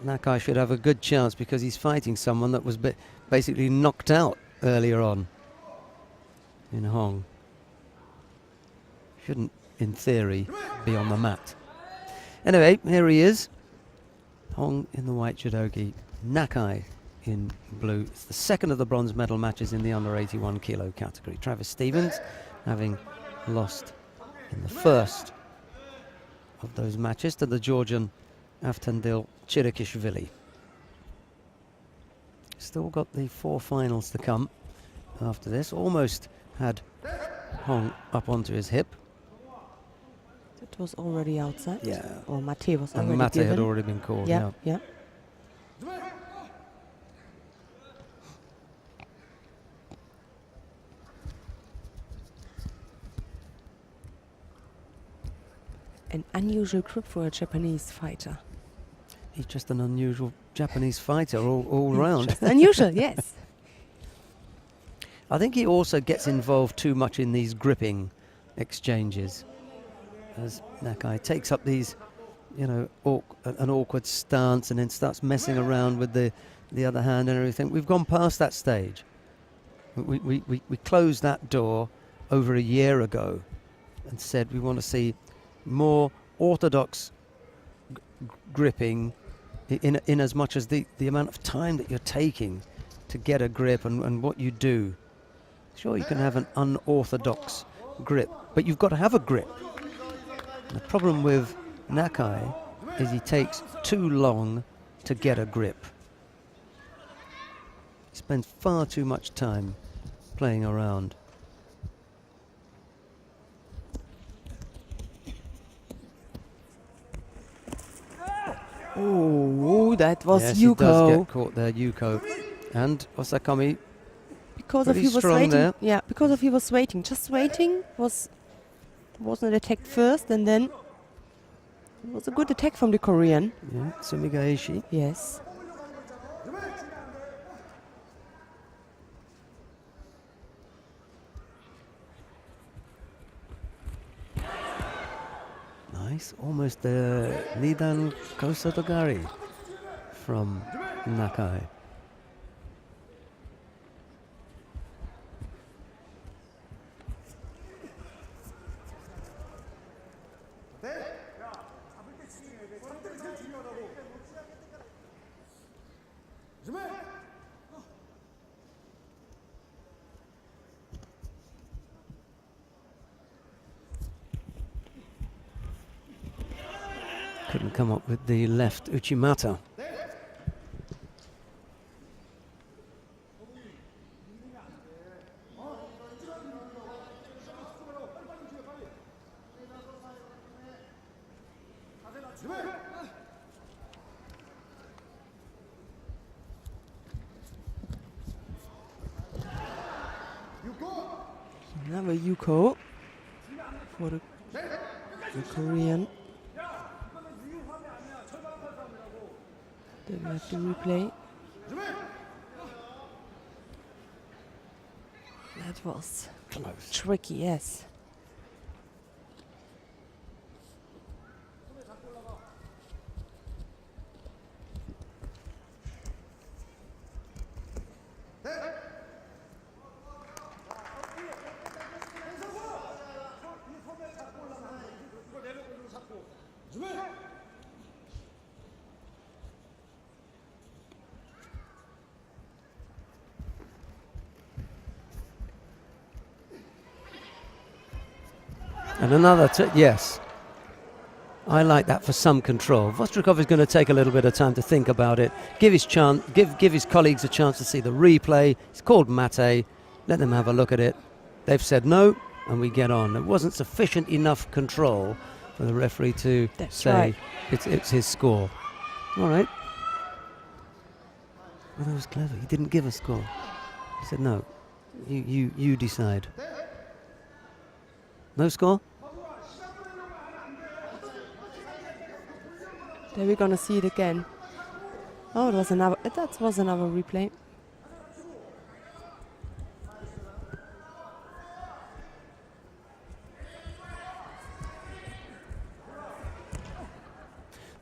Nakai should have a good chance because he's fighting someone that was basically knocked out earlier on in Hong. Shouldn't, in theory, be on the mat. Anyway, here he is. Hong in the white judogi, Nakai in blue. It's the second of the bronze medal matches in the under 81 kilo category. Travis Stevens having lost in the first of those matches to the Georgian Avtandil Chirikishvili. Still got the 4 finals to come after this. Almost had Hong up onto his hip. It was already outside. Yeah. Or Mate was already And Mate given. had already been called. Yeah, yeah. An unusual grip for a Japanese fighter. He's just an unusual Japanese fighter all round. Just unusual, yes. I think he also gets involved too much in these gripping exchanges. As Nakai takes up these, you know, an awkward stance and then starts messing around with the other hand and everything. We've gone past that stage. We closed that door over a year ago and said we want to see more orthodox gripping in as much as the amount of time that you're taking to get a grip and what you do. Sure, you can have an unorthodox grip, but you've got to have a grip. The problem with Nakai is he takes too long to get a grip. He spends far too much time playing around. Oh, that was yes, Yuko. He does get caught there, Yuko. And Osakami because of he was strong waiting. there. Yeah, because of he was waiting. Just waiting wasn't attacked first, and then it was a good attack from the Korean. Yeah, Sumigaishi. Yes. Nice, almost the Nidan Kosotogari from Nakai. Couldn't come up with the left Uchimata. Another Yuko for the Korean. Then we have to replay. That was Close. tricky, yes. And another, yes. I like that for some control. Vostrikov is going to take a little bit of time to think about it, give his colleagues a chance to see the replay. It's called Mate. Let them have a look at it. They've said no, and we get on. It wasn't sufficient enough control for the referee to say right. It's his score. All right. Well, that was clever. He didn't give a score. He said no. You decide. No score? There we're gonna see it again. Oh, that was another replay.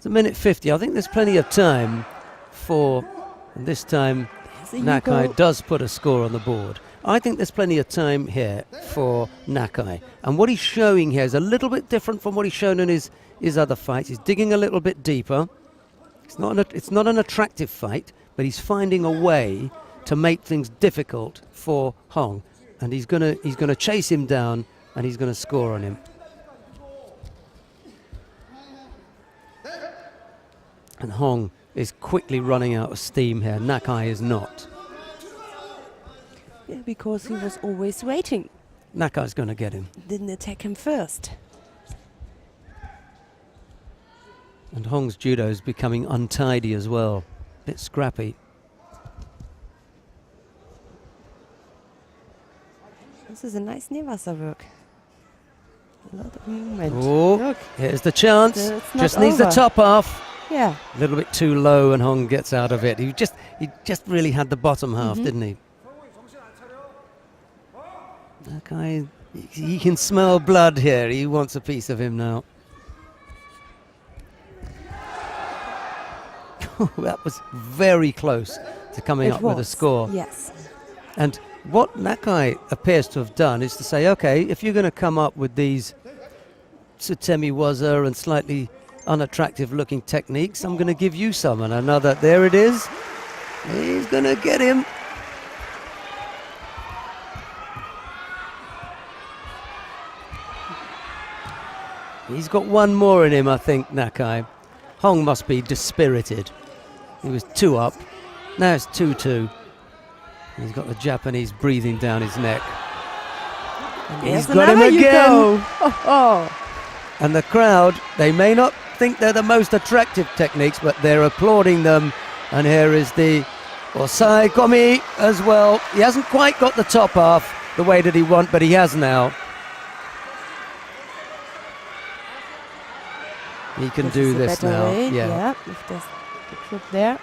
It's a minute 50. I think there's plenty of time for, and this time So Nakai does put a score on the board. I think there's plenty of time here for Nakai. And what he's showing here is a little bit different from what he's shown in his other fights. He's digging a little bit deeper. It's not an attractive fight, but he's finding a way to make things difficult for Hong. And he's gonna chase him down, and he's gonna score on him. And Hong is quickly running out of steam here. Nakai is not. Yeah, because he was always waiting. Nakai's going to get him. Didn't attack him first. And Hong's judo is becoming untidy as well. Bit scrappy. This is a nice Nehrwasser work. A lot of movement. Oh, Look, here's the chance. It's not Just needs the over. top half. Yeah. A little bit too low, and Hong gets out of it. He just really had the bottom half, didn't he? That guy, he can smell blood here. He wants a piece of him now. That was very close to coming up with a score. Yes. And what Nakai appears to have done is to say, okay, if you're going to come up with these Tsutemi Waza and slightly unattractive looking techniques, I'm going to give you some. And another, there it is. He's going to get him. He's got one more in him, I think, Nakai. Hong must be dispirited. He was 2 up. Now it's 2-2. He's got the Japanese breathing down his neck. And He's there's got him another again. Oh. And the crowd, they may not think they're the most attractive techniques, but they're applauding them. And here is the Osai Komi as well. He hasn't quite got the top half the way that he wants, but he has now. He can do this now. Yeah, if there's the grip there.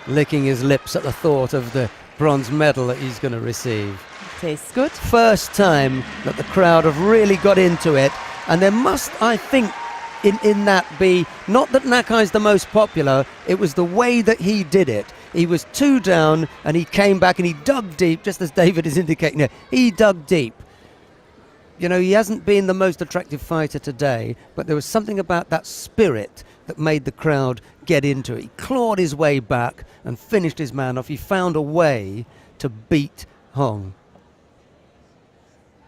Licking his lips at the thought of the bronze medal that he's going to receive. Tastes good. First time that the crowd have really got into it, and there must, I think, in that be, not that Nakai's the most popular, it was the way that he did it. He was 2 down and he came back and he dug deep, just as David is indicating there. He dug deep. You know, he hasn't been the most attractive fighter today, but there was something about that spirit that made the crowd get into it. He clawed his way back and finished his man off. He found a way to beat Hong.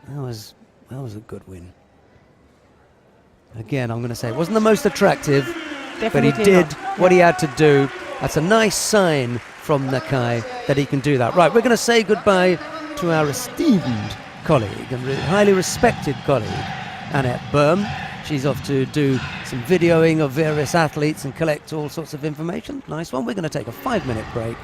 That was a good win. Again, I'm going to say it wasn't the most attractive, Definitely but he did not. what he had to do. That's a nice sign from Nakai that he can do that. Right, we're going to say goodbye to our esteemed colleague and highly respected colleague, Annette Burm. She's off to do some videoing of various athletes and collect all sorts of information. Nice one. We're going to take a 5-minute break,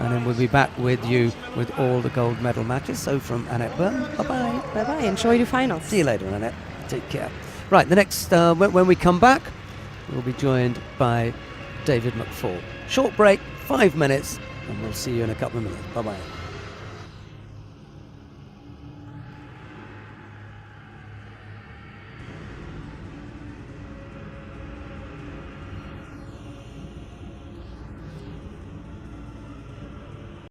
and then we'll be back with you with all the gold medal matches. So from Annette Burm, bye-bye. Bye-bye. Enjoy the finals. See you later, Annette. Take care. Right, the next, when we come back, we'll be joined by David McFall. Short break, 5 minutes, and we'll see you in a couple of minutes. Bye-bye.